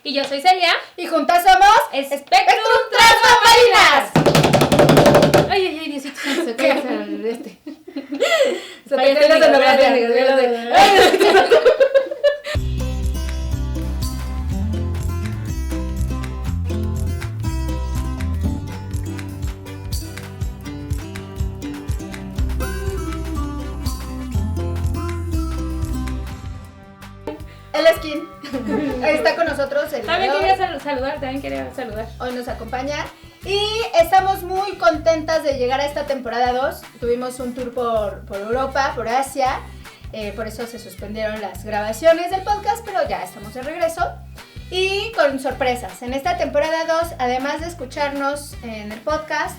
Y yo soy Celia. Y juntas somos Spectrum Tras Bambalinas. Ay, Diosito, se cae este. Se te cae la escenografía. El Skin. Ahí está con nosotros el También quería saludar. Hoy nos acompaña. Y estamos muy contentas de llegar a esta temporada 2. Tuvimos un tour por Europa, por Asia. Por eso se suspendieron las grabaciones del podcast, pero ya estamos de regreso. Y con sorpresas. En esta temporada 2, además de escucharnos en el podcast,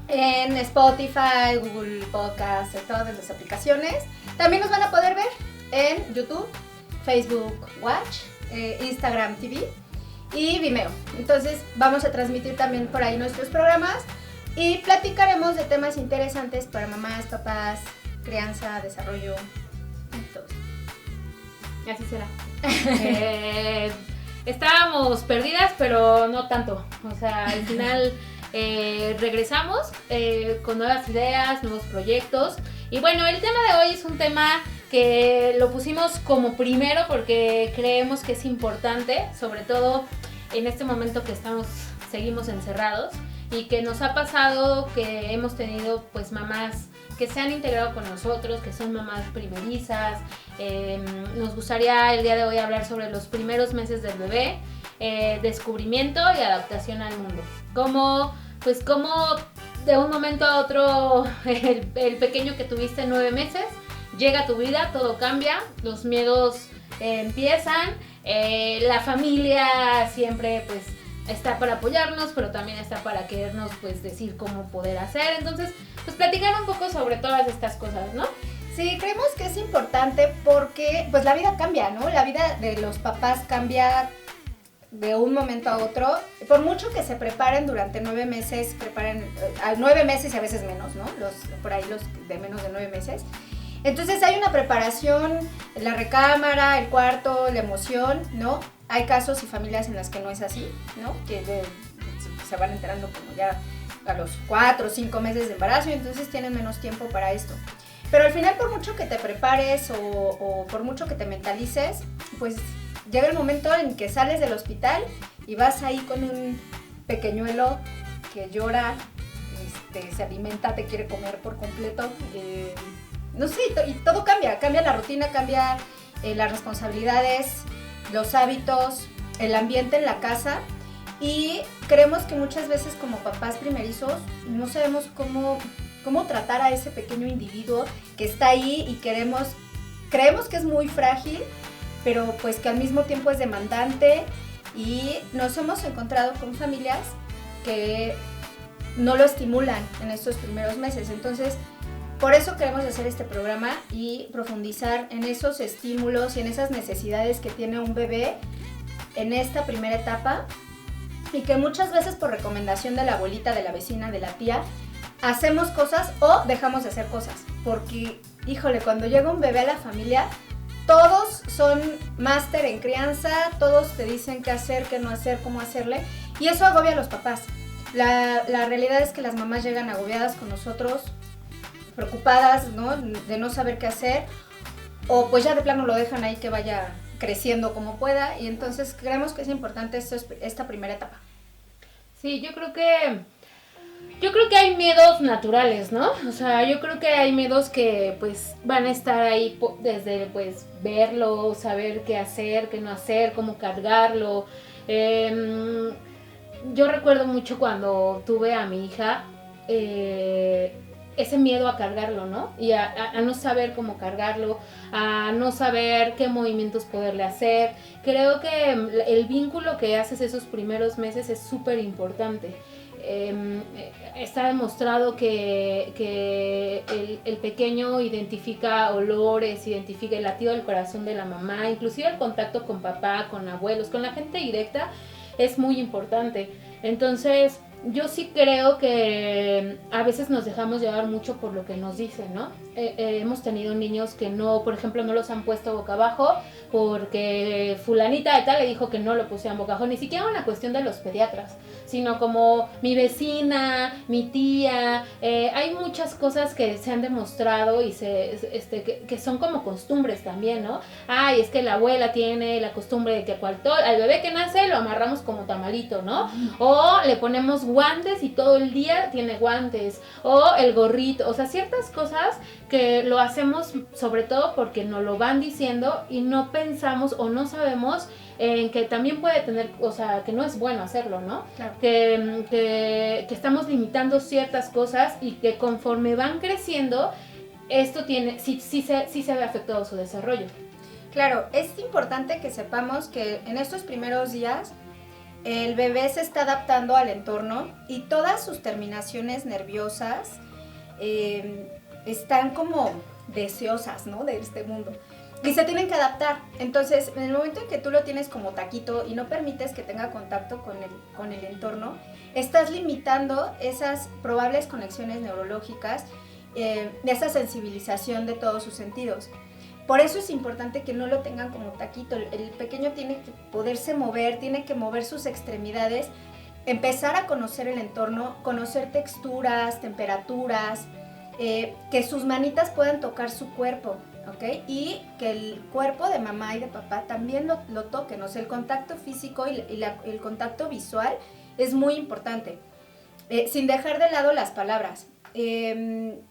en Spotify, Google Podcast, en todas las aplicaciones, también nos van a poder ver en YouTube, Facebook Watch, Instagram TV y Vimeo. Entonces vamos a transmitir también por ahí nuestros programas y platicaremos de temas interesantes para mamás, papás, crianza, desarrollo y todo. Así será. Estábamos perdidas, pero no tanto. O sea, al final regresamos con nuevas ideas, nuevos proyectos. Y bueno, el tema de hoy es un tema que lo pusimos como primero porque creemos que es importante, sobre todo en este momento que seguimos encerrados y que nos ha pasado que hemos tenido pues mamás que se han integrado con nosotros, que son mamás primerizas. Nos gustaría el día de hoy hablar sobre los primeros meses del bebé, descubrimiento y adaptación al mundo. Cómo de un momento a otro el pequeño que tuviste 9 meses llega a tu vida, todo cambia, los miedos empiezan, la familia siempre pues está para apoyarnos, pero también está para querernos pues decir cómo poder hacer. Entonces, pues platicar un poco sobre todas estas cosas, ¿no? Sí, creemos que es importante porque pues la vida cambia, ¿no? La vida de los papás cambia de un momento a otro. Por mucho que se preparen durante 9 meses, 9 meses y a veces menos, ¿no? Por ahí los de menos de 9 meses. Entonces hay una preparación, la recámara, el cuarto, la emoción, ¿no? Hay casos y familias en las que no es así, ¿no? Que se van enterando como ya a los 4 o 5 meses de embarazo y entonces tienen menos tiempo para esto. Pero al final, por mucho que te prepares o por mucho que te mentalices, pues llega el momento en que sales del hospital y vas ahí con un pequeñuelo que llora, se alimenta, te quiere comer por completo. No sé, y todo cambia la rutina, cambia las responsabilidades, los hábitos, el ambiente en la casa y creemos que muchas veces como papás primerizos no sabemos cómo tratar a ese pequeño individuo que está ahí y creemos que es muy frágil, pero pues que al mismo tiempo es demandante y nos hemos encontrado con familias que no lo estimulan en estos primeros meses. Entonces, por eso queremos hacer este programa y profundizar en esos estímulos y en esas necesidades que tiene un bebé en esta primera etapa y que muchas veces por recomendación de la abuelita, de la vecina, de la tía, hacemos cosas o dejamos de hacer cosas. Porque, híjole, cuando llega un bebé a la familia, todos son máster en crianza, todos te dicen qué hacer, qué no hacer, cómo hacerle y eso agobia a los papás. La realidad es que las mamás llegan agobiadas con nosotros, preocupadas, ¿no? De no saber qué hacer o pues ya de plano lo dejan ahí que vaya creciendo como pueda y entonces creemos que es importante esta primera etapa. Sí, yo creo que hay miedos naturales, ¿no? O sea, yo creo que hay miedos que pues van a estar ahí desde pues verlo, saber qué hacer, qué no hacer, cómo cargarlo. Yo recuerdo mucho cuando tuve a mi hija, ese miedo a cargarlo, ¿no? Y a no saber cómo cargarlo, a no saber qué movimientos poderle hacer. Creo que el vínculo que haces esos primeros meses es súper importante. Está demostrado que el pequeño identifica olores, identifica el latido del corazón de la mamá, inclusive el contacto con papá, con abuelos, con la gente directa es muy importante. Entonces yo sí creo que a veces nos dejamos llevar mucho por lo que nos dicen, ¿no? Hemos tenido niños que no, por ejemplo, no los han puesto boca abajo porque fulanita de tal le dijo que no lo pusieran boca abajo, ni siquiera una cuestión de los pediatras, sino como mi vecina, mi tía, hay muchas cosas que se han demostrado y que son como costumbres también, ¿no? Ay, es que la abuela tiene la costumbre de que al bebé que nace lo amarramos como tamalito, ¿no? O le ponemos guantes y todo el día tiene guantes, o el gorrito, o sea, ciertas cosas que lo hacemos sobre todo porque nos lo van diciendo y no pensamos o no sabemos en que también puede tener, o sea, que no es bueno hacerlo, ¿no? Claro. Que estamos limitando ciertas cosas y que conforme van creciendo, esto sí se ve afectado su desarrollo. Claro, es importante que sepamos que en estos primeros días el bebé se está adaptando al entorno y todas sus terminaciones nerviosas están como deseosas, ¿no? De este mundo. Y se tienen que adaptar. Entonces, en el momento en que tú lo tienes como taquito y no permites que tenga contacto con el entorno, estás limitando esas probables conexiones neurológicas, de esa sensibilización de todos sus sentidos. Por eso es importante que no lo tengan como taquito. El pequeño tiene que poderse mover, tiene que mover sus extremidades, empezar a conocer el entorno, conocer texturas, temperaturas, que sus manitas puedan tocar su cuerpo, ¿ok? Y que el cuerpo de mamá y de papá también lo toquen. O sea, el contacto físico y el contacto visual es muy importante, sin dejar de lado las palabras. Antes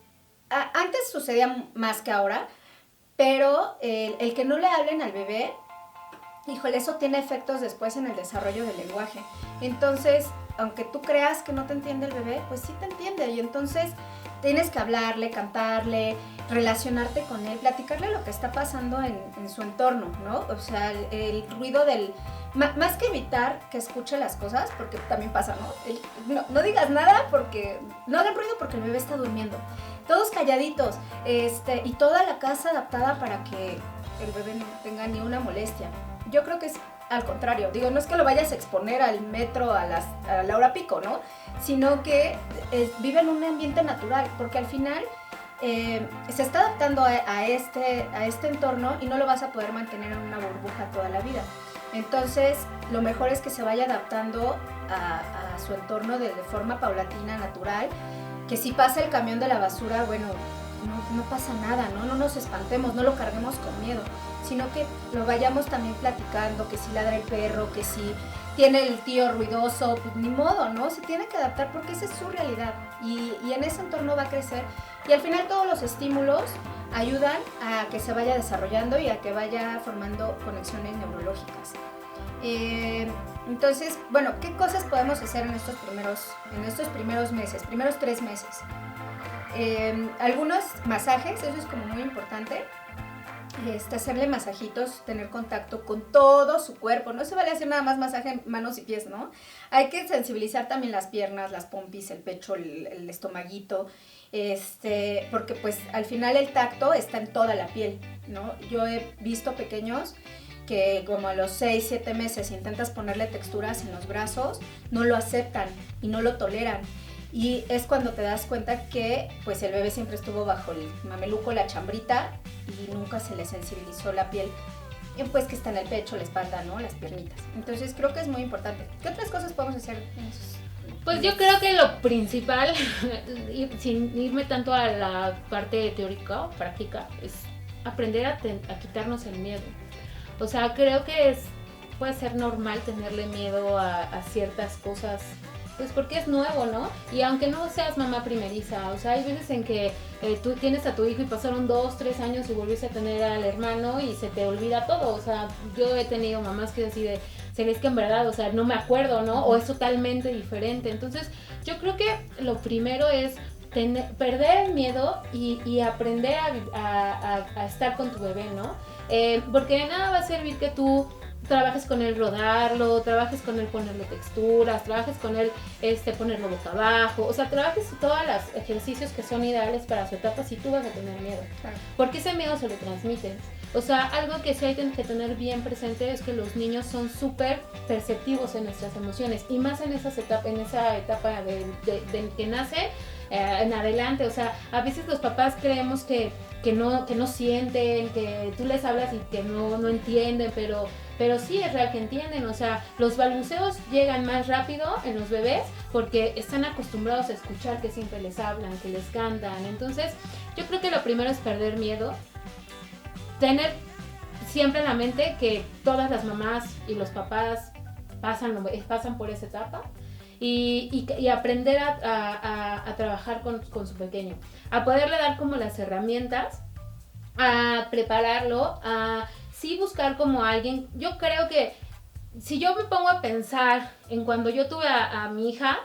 sucedía más que ahora, pero el que no le hablen al bebé, híjole, eso tiene efectos después en el desarrollo del lenguaje. Entonces, aunque tú creas que no te entiende el bebé, pues sí te entiende. Y entonces tienes que hablarle, cantarle, relacionarte con él, platicarle lo que está pasando en su entorno, ¿no? O sea, el ruido más que evitar que escuche las cosas, porque también pasa, ¿no? No digas nada porque no hagan ruido porque el bebé está durmiendo. Todos calladitos, y toda la casa adaptada para que el bebé no tenga ni una molestia. Yo creo que es al contrario. Digo, no es que lo vayas a exponer al metro a la hora pico, ¿no? Sino que vive en un ambiente natural, porque al final se está adaptando a este entorno y no lo vas a poder mantener en una burbuja toda la vida. Entonces, lo mejor es que se vaya adaptando a su entorno de forma paulatina, natural, que si pasa el camión de la basura, bueno, no pasa nada, ¿no? No nos espantemos, no lo carguemos con miedo, sino que lo vayamos también platicando, que si ladra el perro, que si tiene el tío ruidoso, pues ni modo, ¿no? Se tiene que adaptar porque esa es su realidad y en ese entorno va a crecer y al final todos los estímulos ayudan a que se vaya desarrollando y a que vaya formando conexiones neurológicas. Entonces, bueno, ¿qué cosas podemos hacer en estos primeros meses, primeros 3 meses? Algunos masajes, eso es como muy importante. Hacerle masajitos, tener contacto con todo su cuerpo. No se vale hacer nada más masaje en manos y pies, ¿no? Hay que sensibilizar también las piernas, las pompis, el pecho, el estomaguito, porque pues al final el tacto está en toda la piel, ¿no? Yo he visto pequeños que como a los 6, 7 meses intentas ponerle texturas en los brazos, no lo aceptan y no lo toleran. Y es cuando te das cuenta que pues el bebé siempre estuvo bajo el mameluco, la chambrita, y nunca se le sensibilizó la piel, pues que está en el pecho, la espalda, ¿no? Las piernitas. Entonces creo que es muy importante. ¿Qué otras cosas podemos hacer en esos? Pues yo creo que lo principal, sin irme tanto a la parte teórica o práctica, es aprender a quitarnos el miedo. O sea, creo que puede ser normal tenerle miedo a ciertas cosas, pues porque es nuevo, ¿no? Y aunque no seas mamá primeriza, o sea, hay veces en que tú tienes a tu hijo y pasaron 2, 3 años y volviste a tener al hermano y se te olvida todo. O sea, yo he tenido mamás que así de, es que en verdad, o sea, no me acuerdo, ¿no? O es totalmente diferente. Entonces, yo creo que lo primero es perder el miedo y aprender a estar con tu bebé, ¿no? Porque de nada va a servir que tú trabajes con él rodarlo, trabajes con él ponerle texturas, trabajes con él ponerlo boca abajo, o sea, trabajes todos los ejercicios que son ideales para su etapa si tú vas a tener miedo, Claro. porque ese miedo se lo transmiten. O sea, algo que sí hay que tener bien presente es que los niños son súper perceptivos en nuestras emociones y más en esa etapa de que nace en adelante. O sea, a veces los papás creemos que no sienten, que tú les hablas y que no entienden, pero sí es real que entienden. O sea, los balbuceos llegan más rápido en los bebés porque están acostumbrados a escuchar que siempre les hablan, que les cantan. Entonces, yo creo que lo primero es perder miedo. Tener siempre en la mente que todas las mamás y los papás pasan por esa etapa y aprender a trabajar con su pequeño, a poderle dar como las herramientas, a prepararlo, a sí buscar como alguien. Yo creo que si yo me pongo a pensar en cuando yo tuve a mi hija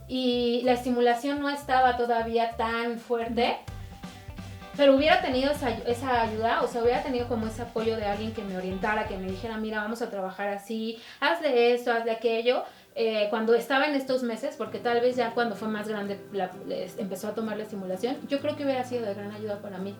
y la estimulación no estaba todavía tan fuerte, pero hubiera tenido esa ayuda, o sea, hubiera tenido como ese apoyo de alguien que me orientara, que me dijera, mira, vamos a trabajar así, hazle esto, hazle aquello, cuando estaba en estos meses, porque tal vez ya cuando fue más grande empezó a tomar la estimulación, yo creo que hubiera sido de gran ayuda para mí,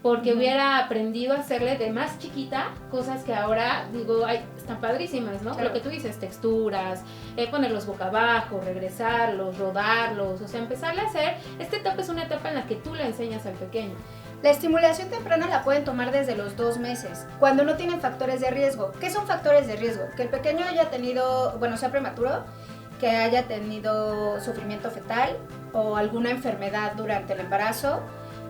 porque hubiera aprendido a hacerle de más chiquita cosas que ahora digo, ay, están padrísimas, ¿no? Claro. Lo que tú dices, texturas, ponerlos boca abajo, regresarlos, rodarlos, o sea, empezarle a hacer. Esta etapa es una etapa en la que tú le enseñas al pequeño. La estimulación temprana la pueden tomar desde los 2 meses, cuando no tienen factores de riesgo. ¿Qué son factores de riesgo? Que el pequeño haya tenido, sea prematuro, que haya tenido sufrimiento fetal o alguna enfermedad durante el embarazo,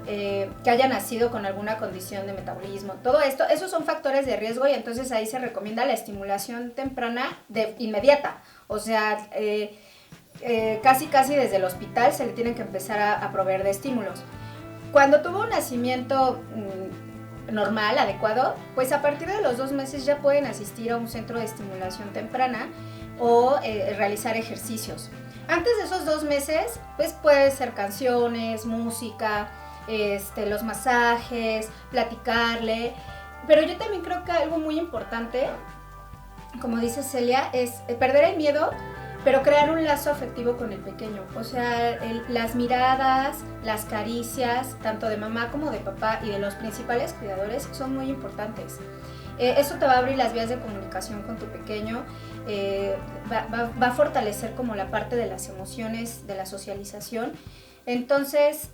que haya nacido con alguna condición de metabolismo. Todo esto, esos son factores de riesgo y entonces ahí se recomienda la estimulación temprana inmediata. O sea, casi desde el hospital se le tienen que empezar a proveer de estímulos. Cuando tuvo un nacimiento normal, adecuado, pues a partir de los 2 meses ya pueden asistir a un centro de estimulación temprana o realizar ejercicios. Antes de esos 2 meses, pues puede ser canciones, música, los masajes, platicarle. Pero yo también creo que algo muy importante, como dice Celia, es perder el miedo, pero crear un lazo afectivo con el pequeño. O sea, las miradas, las caricias, tanto de mamá como de papá y de los principales cuidadores son muy importantes. Eso te va a abrir las vías de comunicación con tu pequeño, va a fortalecer como la parte de las emociones, de la socialización. Entonces,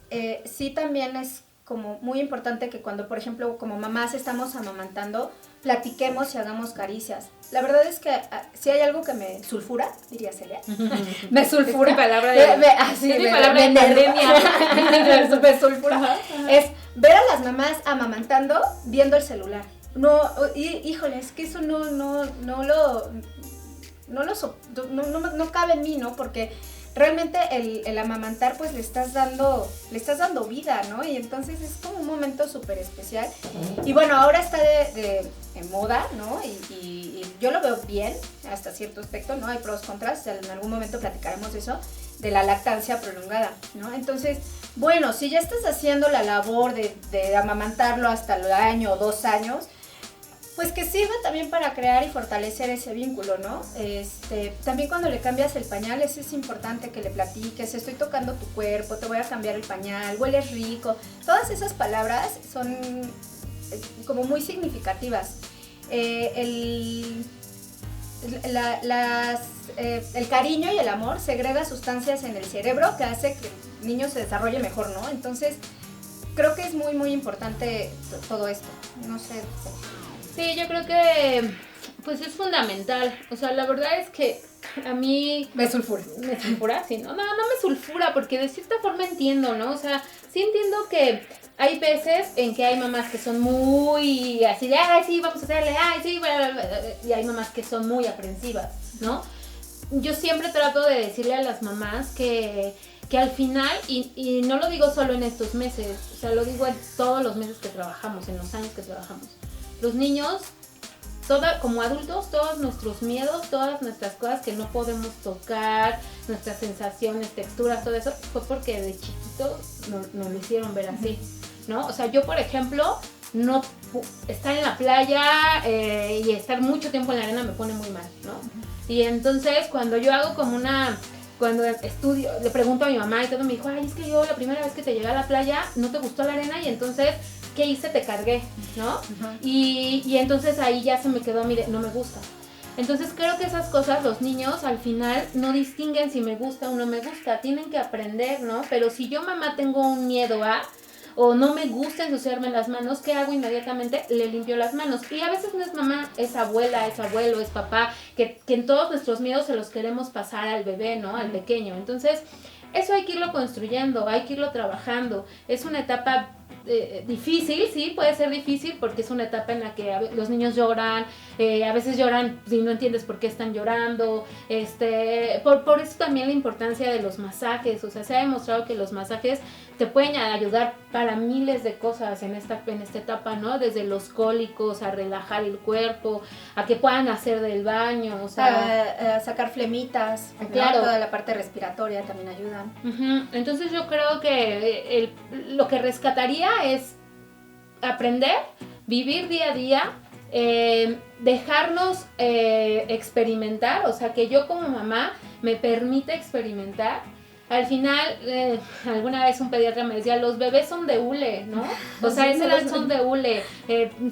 sí también es como muy importante que cuando, por ejemplo, como mamás estamos amamantando, platiquemos y hagamos caricias. La verdad es que si hay algo que me sulfura, diría Celia, me sulfura. Es mi palabra de pandemia. Me sulfura. Es ver a las mamás amamantando viendo el celular. No, híjole, es que eso no cabe en mí, ¿no? Porque realmente el amamantar, pues le estás dando vida, ¿no? Y entonces es como un momento súper especial. Y bueno, ahora está de moda, ¿no? Y yo lo veo bien hasta cierto aspecto, ¿no? Hay pros, contras, en algún momento platicaremos de eso, de la lactancia prolongada, ¿no? Entonces, bueno, si ya estás haciendo la labor de amamantarlo hasta el año o 2 años, pues que sirva también para crear y fortalecer ese vínculo, ¿no? También cuando le cambias el pañal, es importante que le platiques, estoy tocando tu cuerpo, te voy a cambiar el pañal, hueles rico. Todas esas palabras son como muy significativas. El cariño y el amor segrega sustancias en el cerebro que hace que el niño se desarrolle mejor, ¿no? Entonces, creo que es muy, muy importante todo esto. No sé. Sí, yo creo que pues es fundamental. O sea, la verdad es que a mí... Me sulfura. ¿Me sulfura? Sí, no me sulfura porque de cierta forma entiendo, ¿no? O sea, sí entiendo que hay veces en que hay mamás que son muy así de, ay, sí, vamos a hacerle, ay, sí, bla, bla, bla, y hay mamás que son muy aprensivas, ¿no? Yo siempre trato de decirle a las mamás que al final, y no lo digo solo en estos meses, o sea, lo digo en todos los meses que trabajamos, en los años que trabajamos. Los niños, como adultos, todos nuestros miedos, todas nuestras cosas que no podemos tocar, nuestras sensaciones, texturas, todo eso, fue porque de chiquitos no lo hicieron ver así, ¿no? O sea, yo, por ejemplo, no estar en la playa y estar mucho tiempo en la arena me pone muy mal, ¿no? Y entonces cuando yo hago cuando estudio, le pregunto a mi mamá y todo, me dijo, ay, es que yo la primera vez que te llegué a la playa no te gustó la arena y entonces, ¿qué hice? Te cargué, ¿no? Y entonces ahí ya se me quedó a mí, no me gusta. Entonces creo que esas cosas los niños al final no distinguen si me gusta o no me gusta, tienen que aprender, ¿no? Pero si yo mamá tengo un miedo o no me gusta ensuciarme las manos, ¿qué hago inmediatamente? Le limpio las manos. Y a veces no es mamá, es abuela, es abuelo, es papá, que en todos nuestros miedos se los queremos pasar al bebé, ¿no? Al pequeño. Entonces, eso hay que irlo construyendo, hay que irlo trabajando. Es una etapa difícil, sí, puede ser difícil porque es una etapa en la que los niños lloran, a veces lloran y no entiendes por qué están llorando, por eso también la importancia de los masajes, o sea, se ha demostrado que los masajes te pueden ayudar para miles de cosas en esta etapa, ¿no? Desde los cólicos, a relajar el cuerpo, a que puedan hacer del baño, o sea... a sacar flemitas, claro. ¿no? Toda la parte respiratoria también ayudan. Entonces yo creo que lo que rescataría es aprender, vivir día a día, dejarnos experimentar, o sea, que yo como mamá me permita experimentar. Al final, alguna vez un pediatra me decía, los bebés son de hule, ¿no? O sea, esa edad son de hule.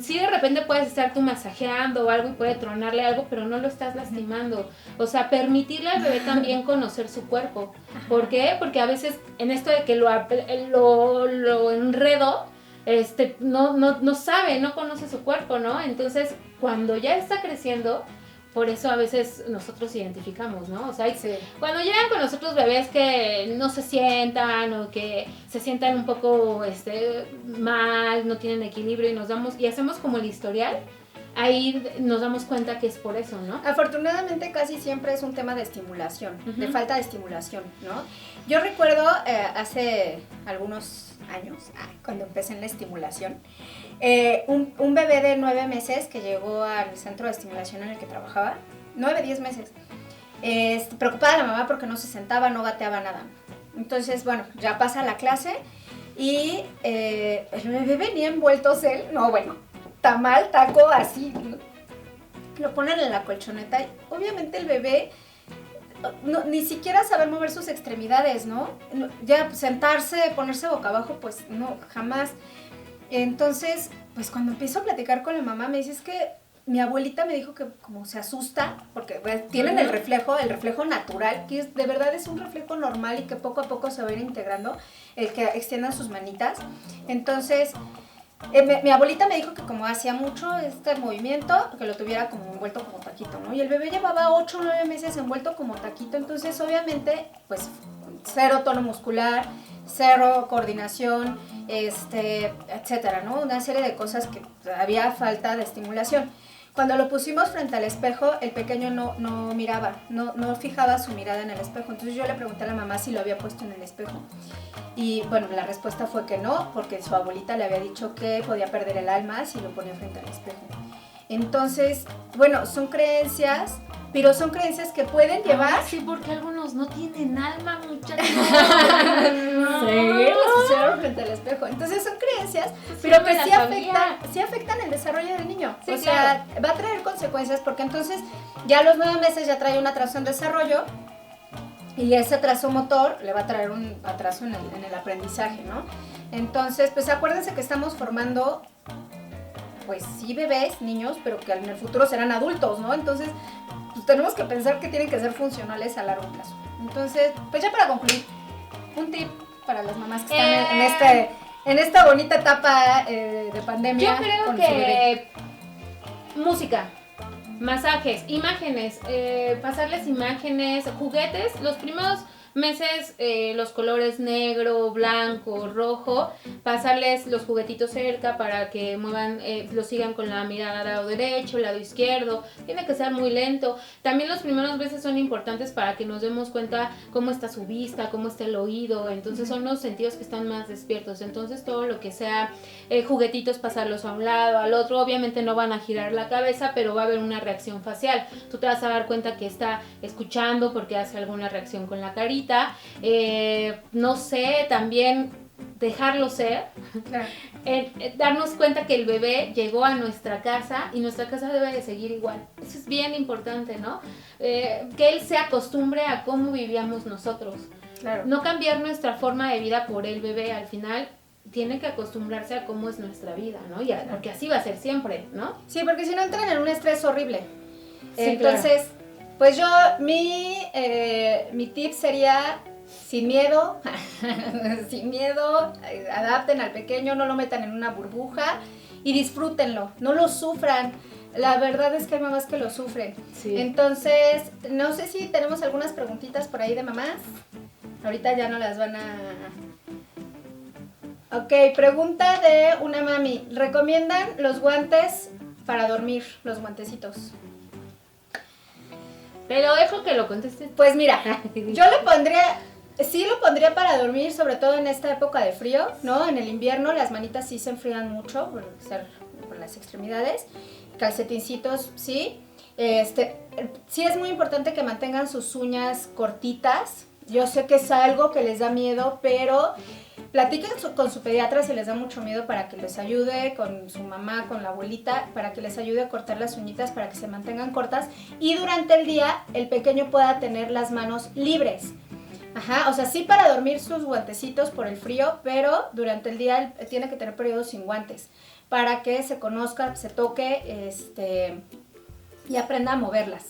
Sí, de repente puedes estar tú masajeando o algo y puede tronarle algo, pero no lo estás lastimando. O sea, permitirle al bebé también conocer su cuerpo. ¿Por qué? Porque a veces en esto de que lo enredo, no sabe, no conoce su cuerpo, ¿no? Entonces, cuando ya está creciendo... Por eso a veces nosotros identificamos, ¿no? O sea, sí. Cuando llegan con nosotros bebés que no se sientan o que se sientan un poco mal, no tienen equilibrio y hacemos como el historial, ahí nos damos cuenta que es por eso, ¿no? Afortunadamente casi siempre es un tema de estimulación, de falta de estimulación, ¿no? Yo recuerdo hace algunos años, cuando empecé en la estimulación, un bebé de 9 meses que llegó al centro de estimulación en el que trabajaba, 9, 10 meses, preocupada la mamá porque no se sentaba, no gateaba nada. Entonces, bueno, ya pasa la clase y el bebé venía envuelto tamal, taco, así, lo ponen en la colchoneta y obviamente el bebé ni siquiera saber mover sus extremidades, ¿no? Ya sentarse, ponerse boca abajo, pues no, jamás. Entonces, pues cuando empiezo a platicar con la mamá, me dice, es que mi abuelita me dijo que como se asusta, porque pues, tienen el reflejo natural, que de verdad es un reflejo normal y que poco a poco se va a ir integrando, el que extiendan sus manitas. Entonces, mi abuelita me dijo que como hacía mucho este movimiento, que lo tuviera como envuelto como taquito, ¿no? Y el bebé llevaba 8 o 9 meses envuelto como taquito, entonces obviamente, pues, cero tono muscular, cero coordinación, etcétera, ¿no? Una serie de cosas que había falta de estimulación. Cuando lo pusimos frente al espejo, el pequeño no miraba, no fijaba su mirada en el espejo. Entonces yo le pregunté a la mamá si lo había puesto en el espejo. Y bueno, la respuesta fue que no, porque su abuelita le había dicho que podía perder el alma si lo ponía frente al espejo. Entonces, bueno, son creencias, pero son creencias que pueden llevar... Sí, porque algunos no tienen alma, muchachos. Sí, los pusieron frente al espejo. Entonces son creencias, pero que sí afectan el desarrollo del niño. Sí, o sea, claro, va a traer consecuencias porque entonces ya a los 9 meses ya trae un atraso en desarrollo y ese atraso motor le va a traer un atraso en el aprendizaje, ¿no? Entonces, pues acuérdense que estamos formando... pues sí, bebés, niños, pero que en el futuro serán adultos, ¿no? Entonces, pues tenemos que pensar que tienen que ser funcionales a largo plazo. Entonces, pues ya para concluir, un tip para las mamás que están en esta bonita etapa de pandemia. Yo creo que música, masajes, imágenes, pasarles imágenes, juguetes, los primeros meses los colores negro, blanco, rojo, pasarles los juguetitos cerca para que muevan, lo sigan con la mirada al lado derecho, lado izquierdo, tiene que ser muy lento. También los primeros meses son importantes para que nos demos cuenta cómo está su vista, cómo está el oído, entonces son los sentidos que están más despiertos, entonces todo lo que sea juguetitos, pasarlos a un lado, al otro, obviamente no van a girar la cabeza, pero va a haber una reacción facial, tú te vas a dar cuenta que está escuchando porque hace alguna reacción con la carita. No sé, también dejarlo ser, Claro. Darnos cuenta que el bebé llegó a nuestra casa y nuestra casa debe de seguir igual. Eso es bien importante, ¿no? Que él se acostumbre a cómo vivíamos nosotros. Claro. No cambiar nuestra forma de vida por el bebé, al final tiene que acostumbrarse a cómo es nuestra vida, ¿no? Porque así va a ser siempre, ¿no? Sí, porque si no entran en un estrés horrible. Sí, entonces, pues yo, mi tip sería, sin miedo, adapten al pequeño, no lo metan en una burbuja y disfrútenlo, no lo sufran. La verdad es que hay mamás que lo sufren. Sí. Entonces, no sé si tenemos algunas preguntitas por ahí de mamás. Ahorita ya no las van a... Ok, pregunta de una mami. ¿Recomiendan los guantes para dormir, los guantecitos? Pero dejo que lo contestes. Pues mira, yo lo pondría para dormir, sobre todo en esta época de frío, ¿no? En el invierno las manitas sí se enfrían mucho por las extremidades. Calcetincitos, sí. Sí es muy importante que mantengan sus uñas cortitas. Yo sé que es algo que les da miedo, pero platiquen con su pediatra si les da mucho miedo para que les ayude, con su mamá, con la abuelita, para que les ayude a cortar las uñitas para que se mantengan cortas y durante el día el pequeño pueda tener las manos libres. Ajá, o sea, sí para dormir sus guantecitos por el frío, pero durante el día él tiene que tener periodos sin guantes para que se conozca, se toque y aprenda a moverlas.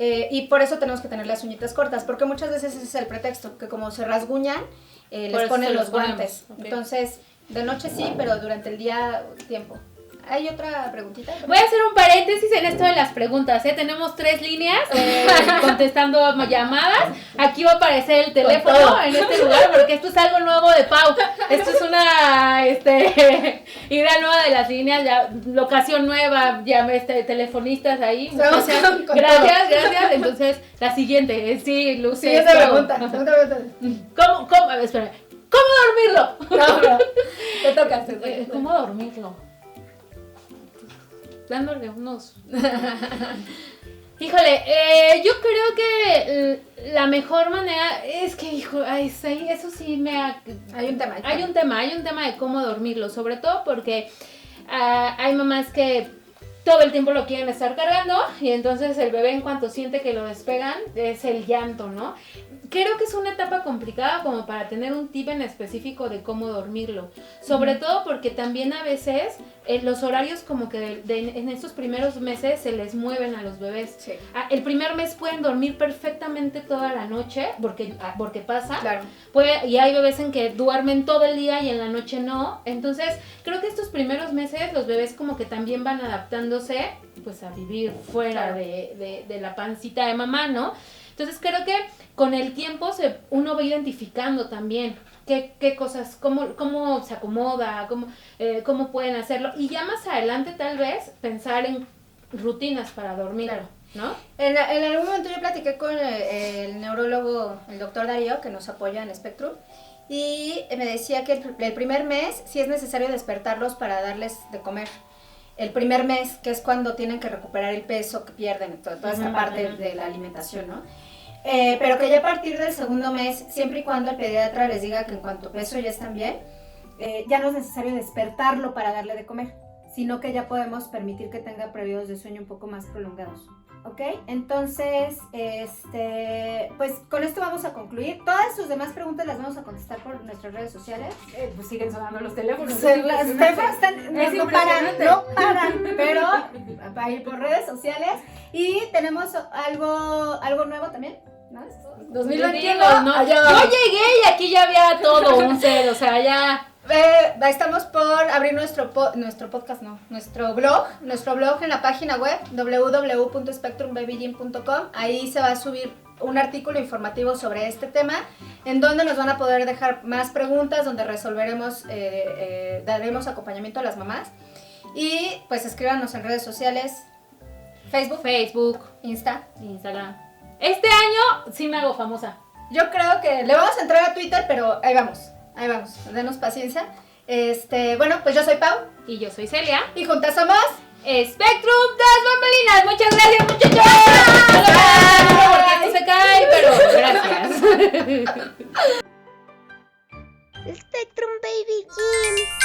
Y por eso tenemos que tener las uñitas cortas, porque muchas veces ese es el pretexto, que como se rasguñan, les ponen los guantes. Okay. Entonces, de noche sí, pero durante el día tiempo. ¿Hay otra preguntita? Voy a hacer un paréntesis en esto de las preguntas, ¿eh? Tenemos 3 líneas contestando llamadas. Aquí va a aparecer el teléfono en este lugar porque esto es algo nuevo de Pau. Esto es una idea nueva de las líneas, ya locación nueva, ya telefonistas ahí. Gracias. Entonces, la siguiente, sí, Lucy. Siguiente pregunta. ¿Cómo? A ver, espera. ¿Cómo dormirlo? No. Te toca. ¿Cómo dormirlo? Dándole unos... Híjole, yo creo que la mejor manera es que, eso sí Hay un tema. Hay un tema de cómo dormirlo, sobre todo porque hay mamás que todo el tiempo lo quieren estar cargando y entonces el bebé en cuanto siente que lo despegan es el llanto, ¿no? Creo que es una etapa complicada como para tener un tip en específico de cómo dormirlo, sobre todo porque también a veces los horarios como que en estos primeros meses se les mueven a los bebés. Sí. El primer mes pueden dormir perfectamente toda la noche porque pasa. Claro. Y hay bebés en que duermen todo el día y en la noche no. Entonces creo que estos primeros meses los bebés como que también van adaptándose pues a vivir fuera de la pancita de mamá, ¿no? Entonces creo que con el tiempo uno va identificando también qué cosas, cómo se acomoda, cómo pueden hacerlo. Y ya más adelante tal vez pensar en rutinas para dormir, ¿no? En algún momento yo platiqué con el neurólogo, el doctor Darío, que nos apoya en Spectrum, y me decía que el primer mes sí es necesario despertarlos para darles de comer. El primer mes, que es cuando tienen que recuperar el peso que pierden, toda esta parte de la alimentación, ¿no? Pero que ya a partir del segundo mes, siempre y cuando el pediatra les diga que en cuanto peso ya están bien, ya no es necesario despertarlo para darle de comer, sino que ya podemos permitir que tenga periodos de sueño un poco más prolongados. ¿Ok? Entonces, pues con esto vamos a concluir. Todas sus demás preguntas las vamos a contestar por nuestras redes sociales. Pues siguen sonando los teléfonos. Los teléfonos no paran, pero va a ir por redes sociales. Y tenemos algo nuevo también, ¿no? 2021, ¿no? Yo llegué y aquí ya había todo un ser, o sea, ya... Estamos por abrir nuestro podcast, nuestro blog en la página web www.spectrumbabygym.com. Ahí se va a subir un artículo informativo sobre este tema, en donde nos van a poder dejar más preguntas, donde resolveremos, daremos acompañamiento a las mamás. Y pues escríbanos en redes sociales, Facebook, Instagram. Este año sí me hago famosa. Yo creo que le vamos a entrar a Twitter, pero ahí vamos, denos paciencia. Bueno, pues yo soy Pau. Y yo soy Celia. Y juntas somos Spectrum das Bambalinas. Muchas gracias, muchachos. Porque esto se cae, pero gracias. Spectrum Baby Jim.